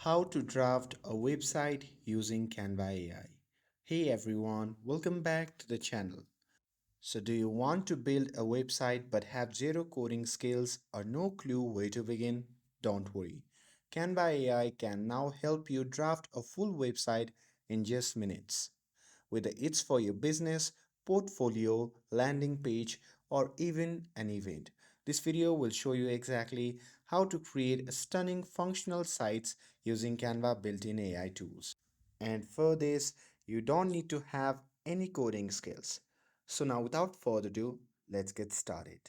How to draft a website using Canva AI. Hey everyone, welcome back to the channel. So, do you want to build a website but have zero coding skills or no clue where to begin? Don't worry. Canva AI can now help you draft a full website in just minutes. Whether it's for your business, portfolio, landing page, or even an event. This video will show you exactly how to create a stunning functional sites using Canva built-in AI tools. And for this, you don't need to have any coding skills. So now without further ado, let's get started.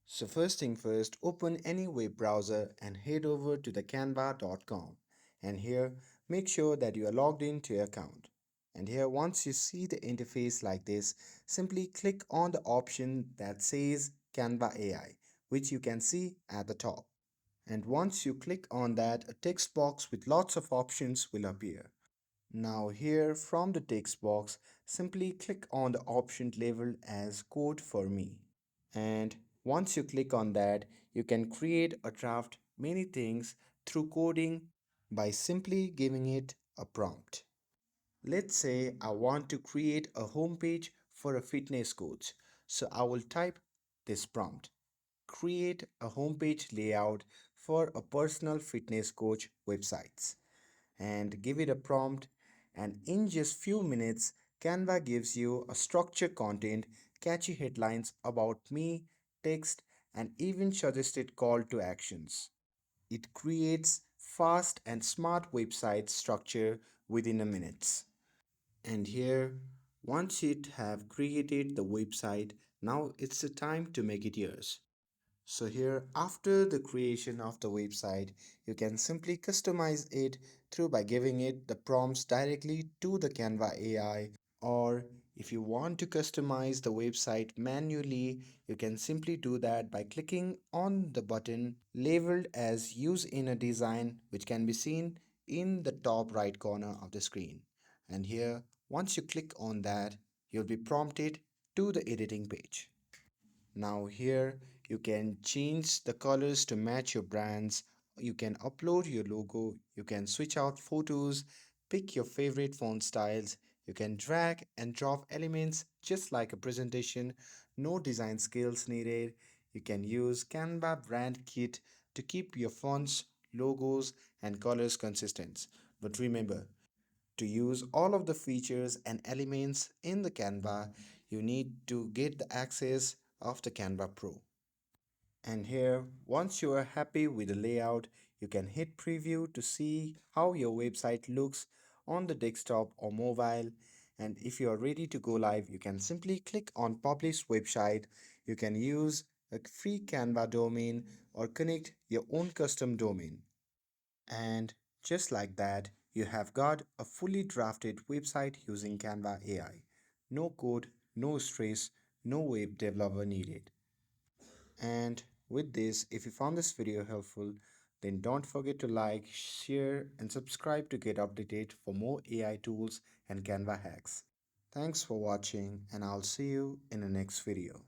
So first thing first, open any web browser and head over to the canva.com. And here, make sure that you are logged into your account. And here, once you see the interface like this, simply click on the option that says Canva AI, which you can see at the top. And once you click on that, a text box with lots of options will appear. Now here from the text box, simply click on the option labeled as Code for Me. And once you click on that, you can create or draft many things through coding by simply giving it a prompt. Let's say I want to create a homepage for a fitness coach. So I will type this prompt: create a homepage layout for a personal fitness coach websites, and give it a prompt, and in just few minutes Canva gives you a structured content, catchy headlines about me, text, and even suggested call to actions. It creates fast and smart website structure within a minute. And here, once you have created the website, now it's the time to make it yours. So here, after the creation of the website, you can simply customize it through by giving it the prompts directly to the Canva AI. Or if you want to customize the website manually, you can simply do that by clicking on the button labeled as Use in a Design, which can be seen in the top right corner of the screen. And here, once you click on that, you'll be prompted to the editing page. Now here you can change the colors to match your brands. You can upload your logo. You can switch out photos, pick your favorite font styles. You can drag and drop elements just like a presentation. No design skills needed. You can use Canva Brand Kit to keep your fonts, logos, and colors consistent. But remember, to use all of the features and elements in the Canva, you need to get the access of the Canva Pro. And here, once you are happy with the layout, you can hit preview to see how your website looks on the desktop or mobile. And if you are ready to go live, you can simply click on Publish Website. You can use a free Canva domain or connect your own custom domain. And just like that, you have got a fully drafted website using Canva AI. No code, no stress, no web developer needed. And with this, if you found this video helpful, then don't forget to like, share, and subscribe to get updated for more AI tools and Canva hacks. Thanks for watching, and I'll see you in the next video.